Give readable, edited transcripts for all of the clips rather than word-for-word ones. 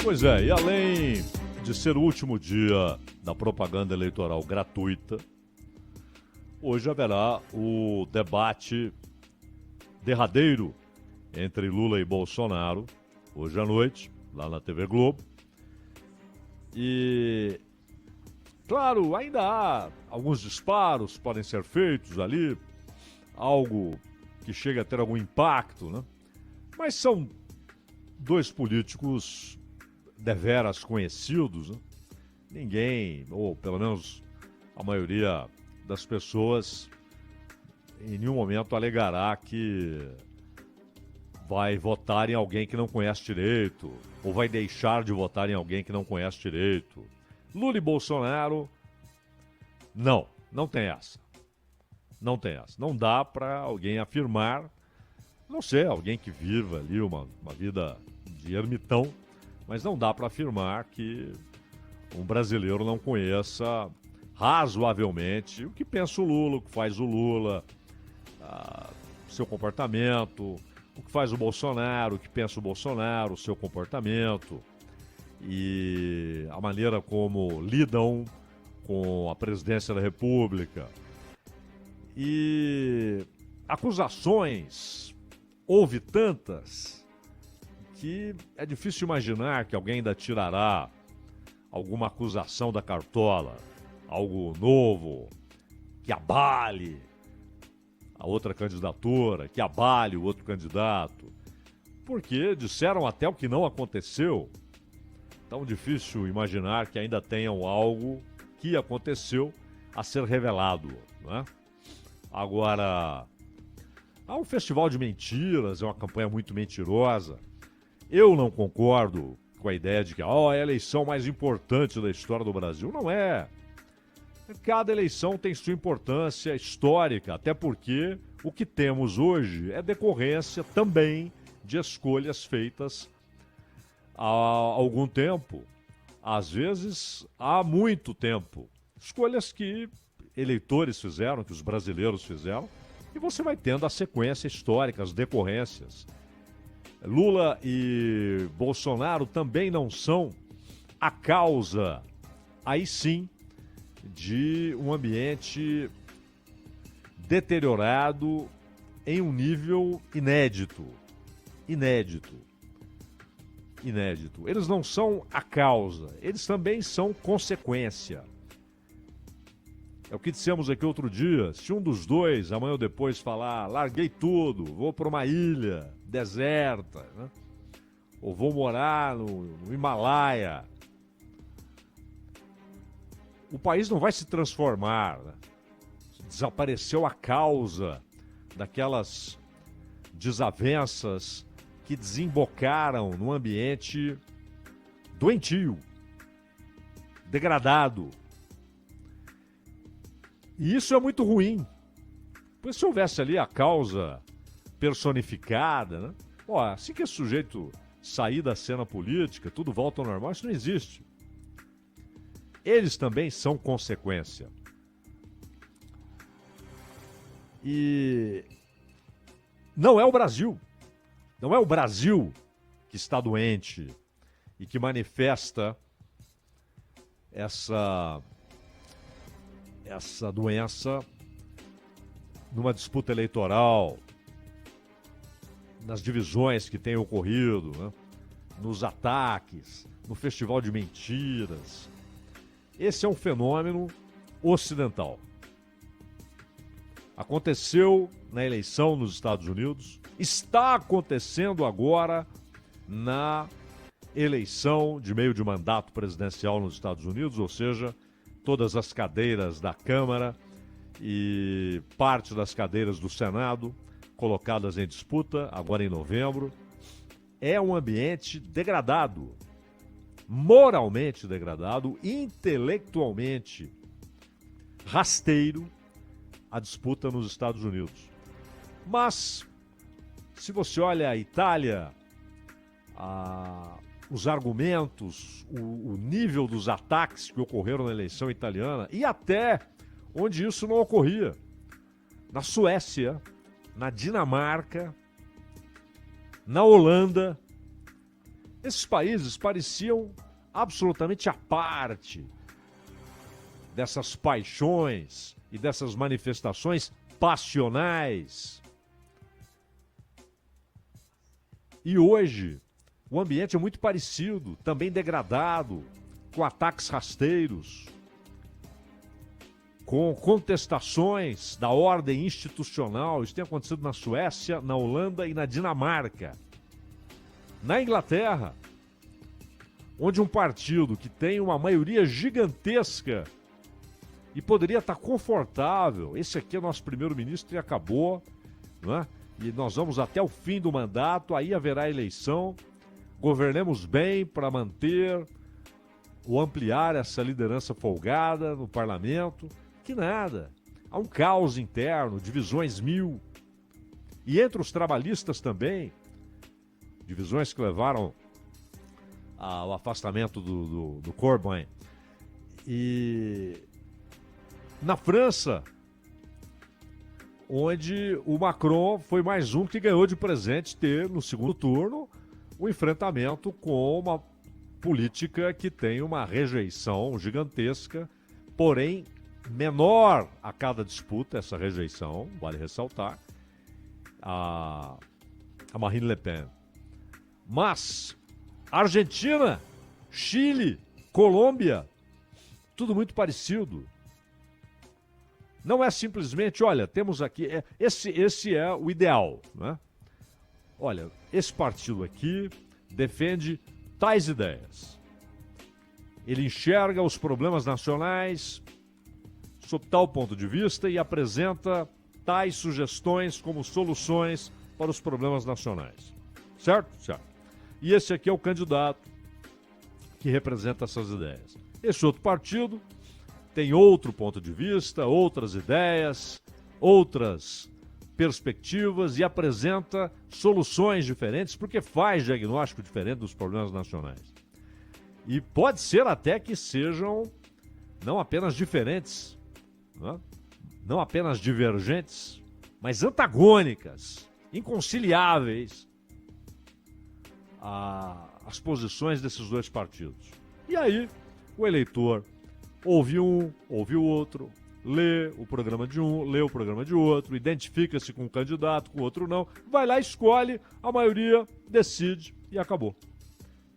Pois é, e além de ser o último dia da propaganda eleitoral gratuita, hoje haverá o debate derradeiro entre Lula e Bolsonaro, hoje à noite, lá na TV Globo. E, claro, ainda há alguns disparos que podem ser feitos ali, algo que chega a ter algum impacto, né? Mas são dois políticos deveras conhecidos, né? Ninguém, ou pelo menos a maioria das pessoas, em nenhum momento alegará que vai votar em alguém que não conhece direito, ou vai deixar de votar em alguém que não conhece direito. Lula e Bolsonaro, não tem essa. Não tem essa. Não dá para alguém afirmar, não sei, alguém que viva ali uma vida de ermitão, mas não dá para afirmar que um brasileiro não conheça razoavelmente o que pensa o Lula, o que faz o Lula, seu comportamento, o que faz o Bolsonaro, o que pensa o Bolsonaro, o seu comportamento e a maneira como lidam com a presidência da República. E acusações, houve tantas que é difícil imaginar que alguém ainda tirará alguma acusação da cartola, algo novo, que abale a outra candidatura, que abale o outro candidato, porque disseram até o que não aconteceu. Tão difícil imaginar que ainda tenham algo que aconteceu a ser revelado, não é? Agora, há um festival de mentiras, é uma campanha muito mentirosa. Eu não concordo com a ideia de que é a eleição mais importante da história do Brasil. Não é. Cada eleição tem sua importância histórica, até porque o que temos hoje é decorrência também de escolhas feitas há algum tempo, às vezes há muito tempo. Escolhas que eleitores fizeram, que os brasileiros fizeram, e você vai tendo a sequência histórica, as decorrências. Lula e Bolsonaro também não são a causa, aí sim, de um ambiente deteriorado em um nível inédito. Inédito. Eles não são a causa, eles também são consequência. É o que dissemos aqui outro dia. Se um dos dois, amanhã ou depois, falar, larguei tudo, vou para uma ilha deserta, né? Ou vou morar no Himalaia, o país não vai se transformar, né? Desapareceu a causa daquelas desavenças que desembocaram num ambiente doentio, degradado. E isso é muito ruim. Pois se houvesse ali a causa personificada, né? Assim que esse sujeito sair da cena política, tudo volta ao normal, isso não existe. Eles também são consequência. E não é o Brasil. Não é o Brasil que está doente e que manifesta essa doença numa disputa eleitoral, nas divisões que têm ocorrido, né? Nos ataques, no festival de mentiras. Esse é um fenômeno ocidental. Aconteceu na eleição nos Estados Unidos, está acontecendo agora na eleição de meio de mandato presidencial nos Estados Unidos, ou seja, todas as cadeiras da Câmara e parte das cadeiras do Senado colocadas em disputa, agora em novembro. É um ambiente degradado, moralmente degradado, intelectualmente rasteiro, a disputa nos Estados Unidos. Mas, se você olha a Itália, os argumentos, o nível dos ataques que ocorreram na eleição italiana e até onde isso não ocorria. Na Suécia, na Dinamarca, na Holanda, Esses países pareciam absolutamente à parte dessas paixões e dessas manifestações passionais. E hoje, o ambiente é muito parecido, também degradado, com ataques rasteiros, com contestações da ordem institucional. Isso tem acontecido na Suécia, na Holanda e na Dinamarca. Na Inglaterra, onde um partido que tem uma maioria gigantesca e poderia estar confortável, esse aqui é nosso primeiro-ministro e acabou, não é? E nós vamos até o fim do mandato, aí haverá eleição, governemos bem para manter ou ampliar essa liderança folgada no parlamento. Que nada. Há um caos interno, divisões mil. E entre os trabalhistas também, divisões que levaram ao afastamento do Corbyn. E na França, onde o Macron foi mais um que ganhou de presente ter, no segundo turno, um enfrentamento com uma política que tem uma rejeição gigantesca, porém menor a cada disputa, essa rejeição, vale ressaltar, a Marine Le Pen. Mas Argentina, Chile, Colômbia, tudo muito parecido. Não é simplesmente, olha, temos aqui, esse é o ideal, né? Olha, esse partido aqui defende tais ideias. Ele enxerga os problemas nacionais sob tal ponto de vista e apresenta tais sugestões como soluções para os problemas nacionais. Certo? Certo. E esse aqui é o candidato que representa essas ideias. Esse outro partido tem outro ponto de vista, outras ideias, outras perspectivas e apresenta soluções diferentes porque faz diagnóstico diferente dos problemas nacionais. E pode ser até que sejam não apenas diferentes, não apenas divergentes, mas antagônicas, inconciliáveis às posições desses dois partidos. E aí, o eleitor ouve um, ouve o outro, lê o programa de um, lê o programa de outro, identifica-se com um candidato, com o outro não, vai lá, escolhe, a maioria decide e acabou.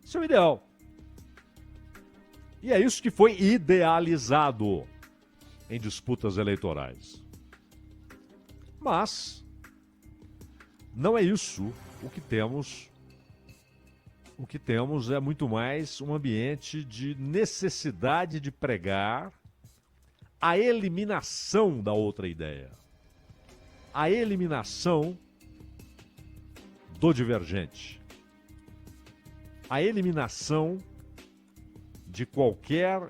Isso é o ideal. E é isso que foi idealizado em disputas eleitorais. Mas não é isso o que temos. O que temos é muito mais um ambiente de necessidade de pregar a eliminação da outra ideia. A eliminação do divergente. A eliminação de qualquer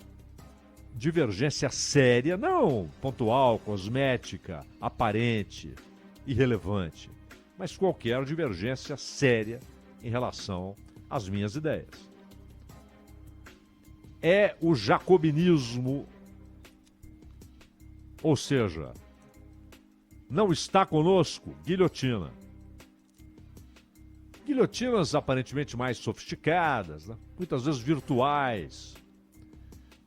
divergência séria, não pontual, cosmética, aparente, irrelevante, mas qualquer divergência séria em relação às minhas ideias. É o jacobinismo, ou seja, não está conosco, guilhotina. Guilhotinas aparentemente mais sofisticadas, né? Muitas vezes virtuais.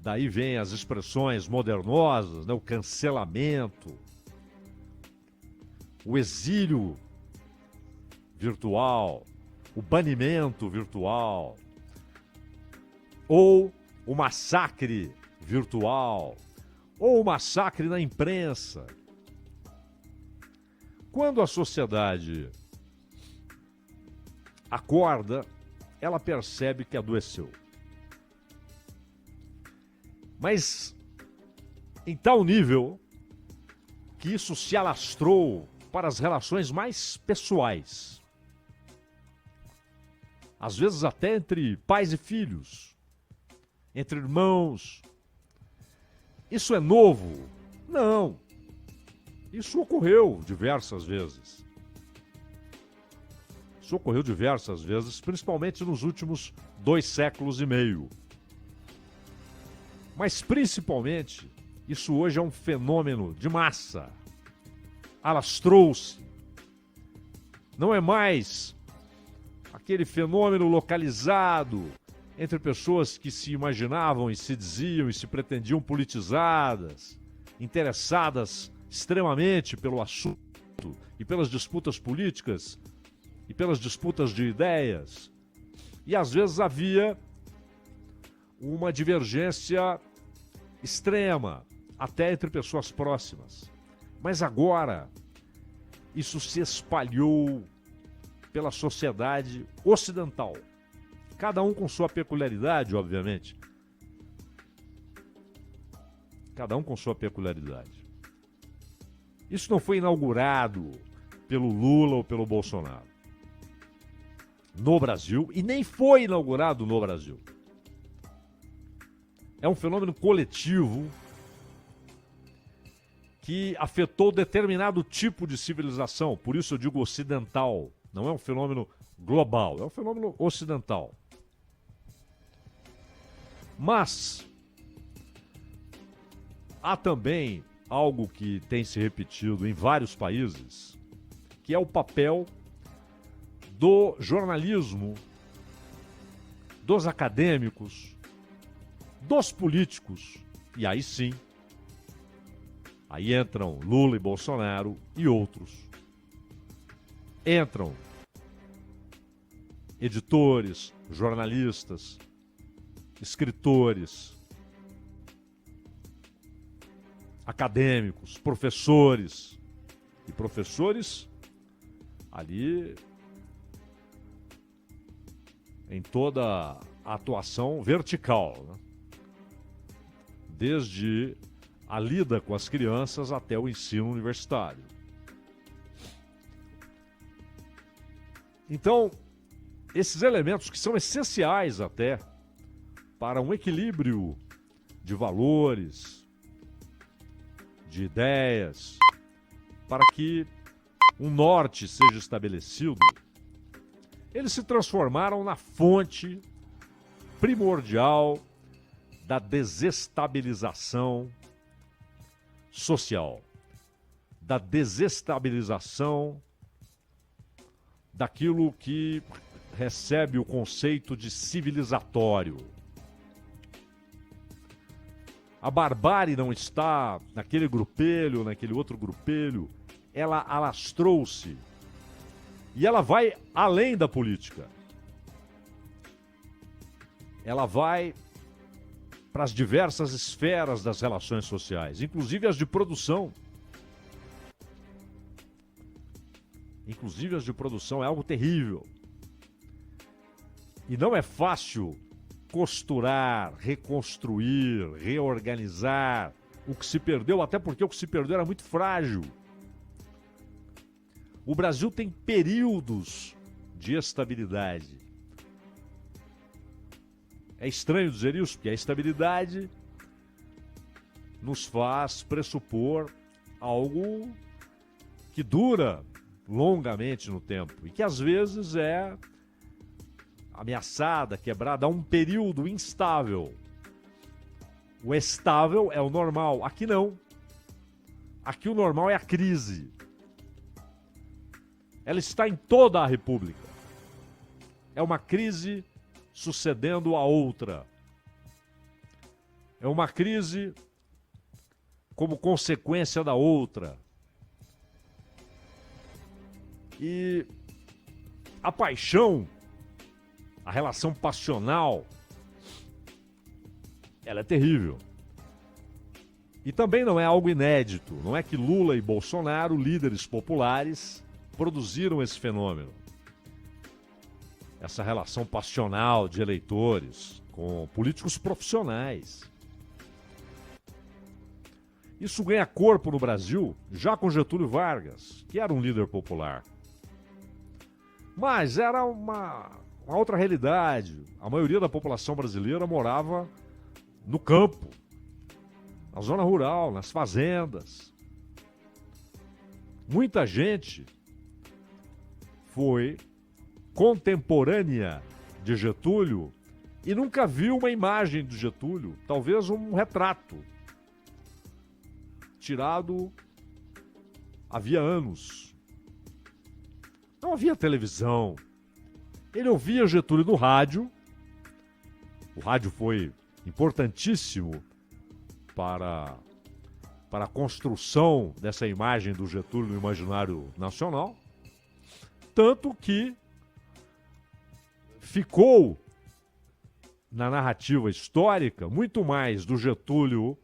Daí vem as expressões modernosas, né? O cancelamento, o exílio virtual, o banimento virtual, ou o massacre virtual, ou o massacre na imprensa. Quando a sociedade acorda, ela percebe que adoeceu. Mas em tal nível que isso se alastrou para as relações mais pessoais. Às vezes até entre pais e filhos, entre irmãos. Isso é novo? Não. Isso ocorreu diversas vezes. Isso ocorreu diversas vezes, principalmente nos últimos 2 séculos e meio. Mas, principalmente, isso hoje é um fenômeno de massa. Alastrou-se. Não é mais aquele fenômeno localizado entre pessoas que se imaginavam e se diziam e se pretendiam politizadas, interessadas extremamente pelo assunto e pelas disputas políticas e pelas disputas de ideias. E às vezes havia uma divergência extrema, até entre pessoas próximas. Mas agora, isso se espalhou pela sociedade ocidental. Cada um com sua peculiaridade, obviamente. Cada um com sua peculiaridade. Isso não foi inaugurado pelo Lula ou pelo Bolsonaro no Brasil, e nem foi inaugurado no Brasil. É um fenômeno coletivo que afetou determinado tipo de civilização, por isso eu digo ocidental. Não é um fenômeno global, é um fenômeno ocidental. Mas há também algo que tem se repetido em vários países, que é o papel do jornalismo, dos acadêmicos, dos políticos, e aí sim, aí entram Lula e Bolsonaro e outros. Entram editores, jornalistas, escritores, acadêmicos, professores. E professores ali em toda a atuação vertical, né? Desde a lida com as crianças até o ensino universitário. Então, esses elementos que são essenciais até para um equilíbrio de valores, de ideias, para que um norte seja estabelecido, eles se transformaram na fonte primordial da desestabilização social, da desestabilização daquilo que recebe o conceito de civilizatório. A barbárie não está naquele grupelho, naquele outro grupelho, ela alastrou-se e ela vai além da política. Ela vai para as diversas esferas das relações sociais, inclusive as de produção. Inclusive as de produção, é algo terrível. E não é fácil costurar, reconstruir, reorganizar o que se perdeu, até porque o que se perdeu era muito frágil. O Brasil tem períodos de estabilidade. É estranho dizer isso, porque a estabilidade nos faz pressupor algo que dura longamente no tempo e que às vezes é ameaçada, quebrada, há um período instável. O estável é o normal. Aqui não. Aqui o normal é a crise. Ela está em toda a República. É uma crise sucedendo a outra. É uma crise como consequência da outra. E a paixão, a relação passional, ela é terrível. E também não é algo inédito. Não é que Lula e Bolsonaro, líderes populares, produziram esse fenômeno. Essa relação passional de eleitores com políticos profissionais. Isso ganha corpo no Brasil já com Getúlio Vargas, que era um líder popular. Mas era uma outra realidade. A maioria da população brasileira morava no campo, na zona rural, nas fazendas. Muita gente foi contemporânea de Getúlio e nunca viu uma imagem de Getúlio, talvez um retrato, tirado havia anos. Não havia televisão. Ele ouvia Getúlio no rádio. O rádio foi importantíssimo para a construção dessa imagem do Getúlio no imaginário nacional. Tanto que ficou na narrativa histórica muito mais do Getúlio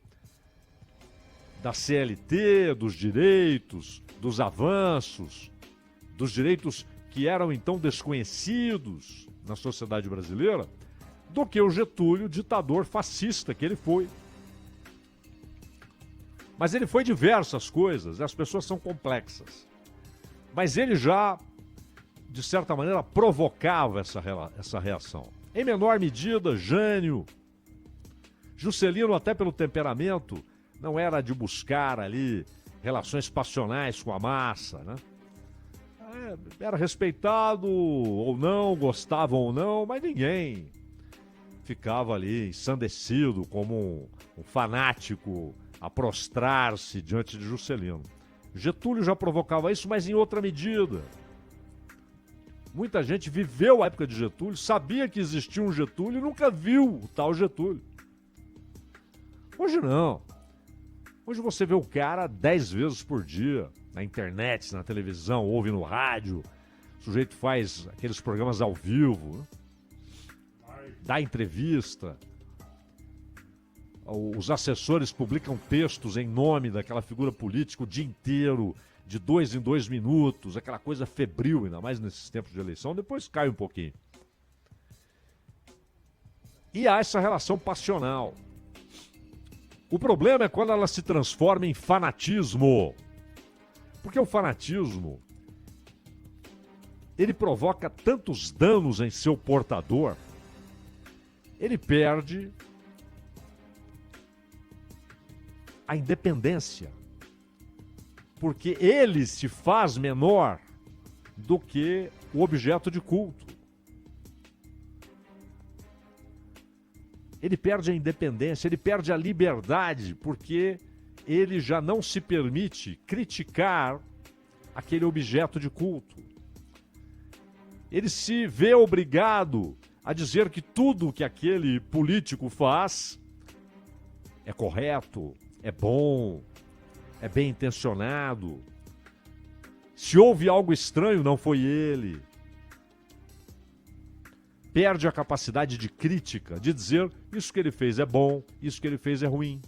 da CLT, dos direitos, dos avanços, dos direitos que eram então desconhecidos na sociedade brasileira, do que o Getúlio, ditador fascista que ele foi. Mas ele foi diversas coisas, as pessoas são complexas. Mas ele já, de certa maneira, provocava essa reação. Em menor medida, Jânio, Juscelino, até pelo temperamento, não era de buscar ali relações passionais com a massa, né? Era respeitado ou não, gostava ou não, mas ninguém ficava ali ensandecido como um fanático a prostrar-se diante de Juscelino. Getúlio já provocava isso, mas em outra medida. Muita gente viveu a época de Getúlio, sabia que existia um Getúlio e nunca viu o tal Getúlio. Hoje não. Hoje você vê o cara 10 vezes por dia, na internet, na televisão, ouve no rádio. O sujeito faz aqueles programas ao vivo, né? Dá entrevista. Os assessores publicam textos em nome daquela figura política o dia inteiro, de 2 em 2 minutos, aquela coisa febril, ainda mais nesses tempos de eleição, depois cai um pouquinho. E há essa relação passional. O problema é quando ela se transforma em fanatismo. Porque o fanatismo, ele provoca tantos danos em seu portador, ele perde a independência. Porque ele se faz menor do que o objeto de culto. Ele perde a independência, ele perde a liberdade, porque ele já não se permite criticar aquele objeto de culto. Ele se vê obrigado a dizer que tudo que aquele político faz é correto, é bom, é bem intencionado. Se houve algo estranho, não foi ele. Perde a capacidade de crítica, de dizer isso que ele fez é bom, isso que ele fez é ruim.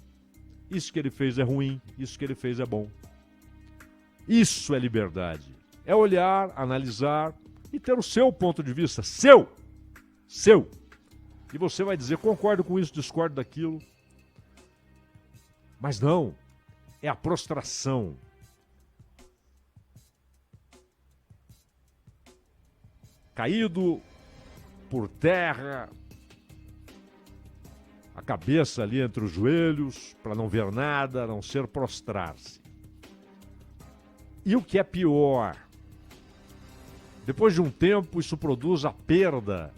Isso que ele fez é ruim, isso que ele fez é bom. Isso é liberdade. É olhar, analisar e ter o seu ponto de vista. Seu! E você vai dizer, concordo com isso, discordo daquilo. Mas não. É a prostração. Caído por terra, a cabeça ali entre os joelhos, para não ver nada, a não ser prostrar-se. E o que é pior, depois de um tempo, isso produz a perda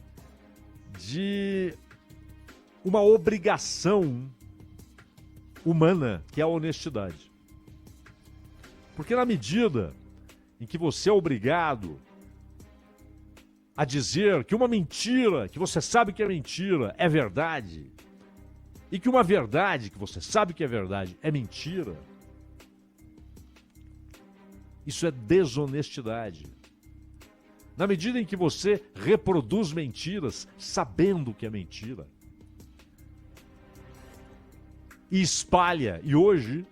de uma obrigação humana, que é a honestidade. Porque na medida em que você é obrigado a dizer que uma mentira, que você sabe que é mentira, é verdade, e que uma verdade, que você sabe que é verdade, é mentira, isso é desonestidade. Na medida em que você reproduz mentiras, sabendo que é mentira, e espalha, e hoje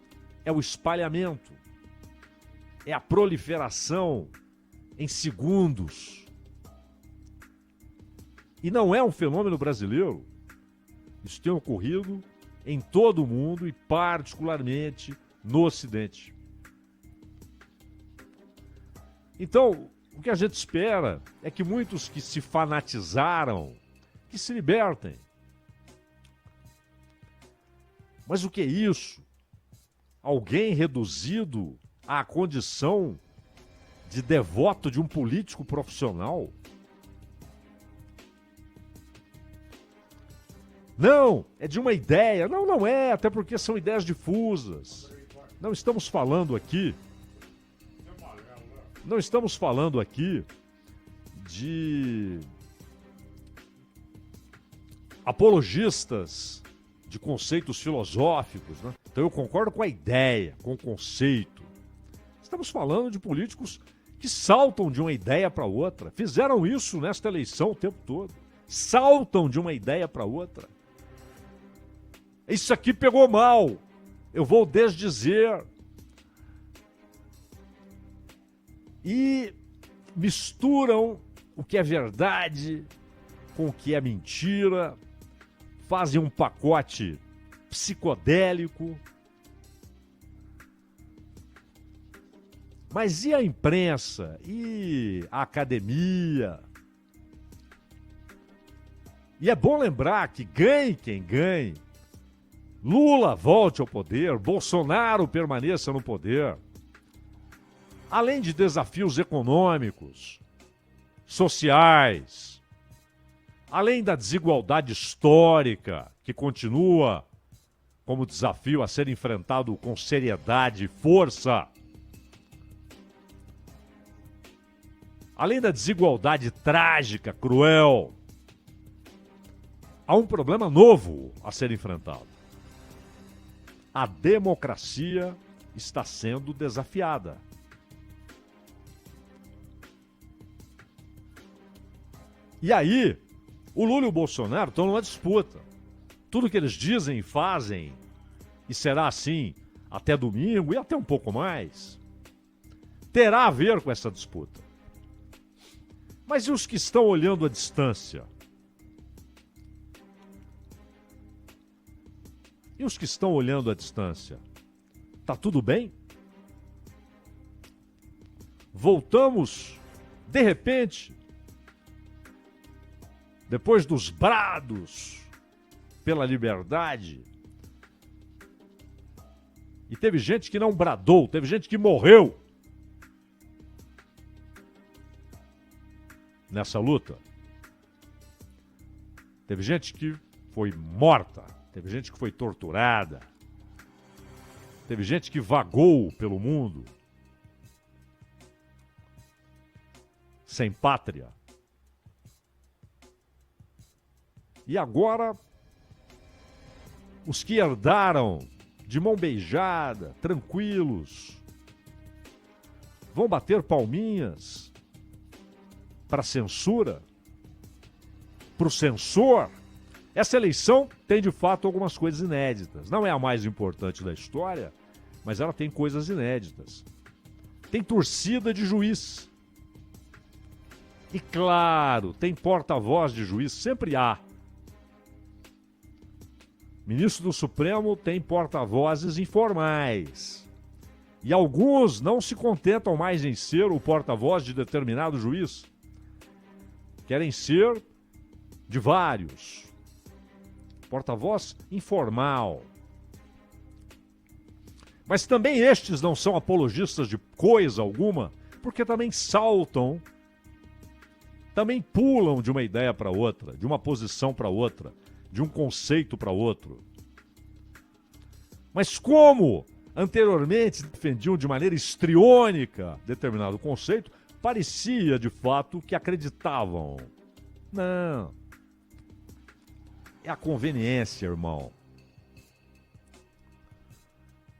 é o espalhamento, é a proliferação em segundos. E não é um fenômeno brasileiro. Isso tem ocorrido em todo o mundo e particularmente no Ocidente. Então, o que a gente espera é que muitos que se fanatizaram, que se libertem. Mas o que é isso? Alguém reduzido à condição de devoto de um político profissional? Não, é de uma ideia. Não, não é, até porque são ideias difusas. Não estamos falando aqui de apologistas de conceitos filosóficos, né? Então eu concordo com a ideia, com o conceito. Estamos falando de políticos que saltam de uma ideia para outra. Fizeram isso nesta eleição o tempo todo. Saltam de uma ideia para outra. Isso aqui pegou mal. Eu vou desdizer. E misturam o que é verdade com o que é mentira. Fazem um pacote psicodélico. Mas e a imprensa? E a academia? E é bom lembrar que ganhe quem ganhe. Lula volte ao poder, Bolsonaro permaneça no poder. Além de desafios econômicos, sociais, além da desigualdade histórica, que continua como desafio a ser enfrentado com seriedade e força, além da desigualdade trágica, cruel, há um problema novo a ser enfrentado. A democracia está sendo desafiada. E aí, o Lula e o Bolsonaro estão numa disputa. Tudo que eles dizem e fazem, e será assim até domingo e até um pouco mais, terá a ver com essa disputa. Mas e os que estão olhando à distância? E os que estão olhando à distância? Tá tudo bem? Voltamos, de repente, depois dos brados pela liberdade. E teve gente que não bradou, teve gente que morreu nessa luta. Teve gente que foi morta, teve gente que foi torturada, teve gente que vagou pelo mundo sem pátria. E agora, os que herdaram de mão beijada, tranquilos, vão bater palminhas para a censura, para o censor. Essa eleição tem, de fato, algumas coisas inéditas. Não é a mais importante da história, mas ela tem coisas inéditas. Tem torcida de juiz. E, claro, tem porta-voz de juiz, sempre há. Ministro do Supremo tem porta-vozes informais. E alguns não se contentam mais em ser o porta-voz de determinado juiz. Querem ser de vários. Porta-voz informal. Mas também estes não são apologistas de coisa alguma, porque também saltam, também pulam de uma ideia para outra, de uma posição para outra, de um conceito para outro. Mas como anteriormente defendiam de maneira histriônica determinado conceito, parecia de fato que acreditavam. Não. É a conveniência, irmão.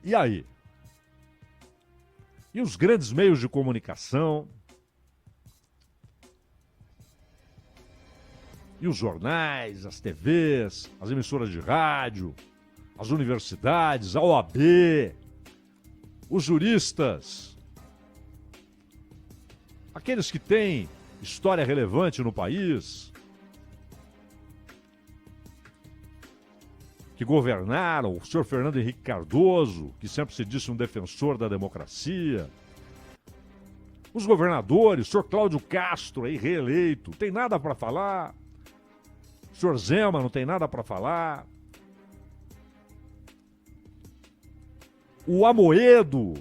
E aí? E os grandes meios de comunicação? E os jornais, as TVs, as emissoras de rádio, as universidades, a OAB, os juristas, aqueles que têm história relevante no país, que governaram, o senhor Fernando Henrique Cardoso, que sempre se disse um defensor da democracia, os governadores, o senhor Cláudio Castro, aí reeleito, tem nada para falar, o senhor Zema não tem nada para falar, o Amoedo,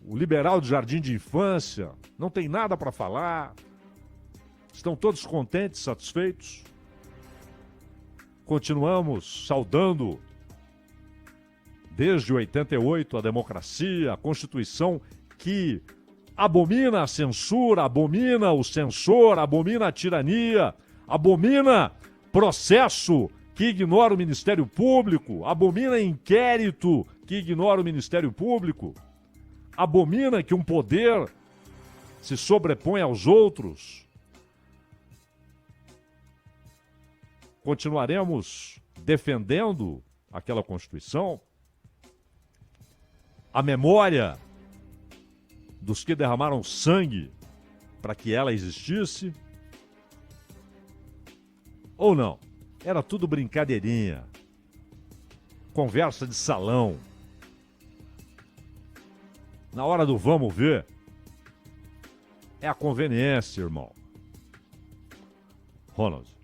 o liberal de jardim de infância, não tem nada para falar. Estão todos contentes, satisfeitos? Continuamos saudando, desde 88, a democracia, a Constituição que abomina a censura, abomina o censor, abomina a tirania, abomina processo que ignora o Ministério Público, abomina inquérito que ignora o Ministério Público, abomina que um poder se sobrepõe aos outros. Continuaremos defendendo aquela Constituição, a memória dos que derramaram sangue para que ela existisse, ou não? Era tudo brincadeirinha, conversa de salão. Na hora do vamos ver, é a conveniência, irmão. Ronald.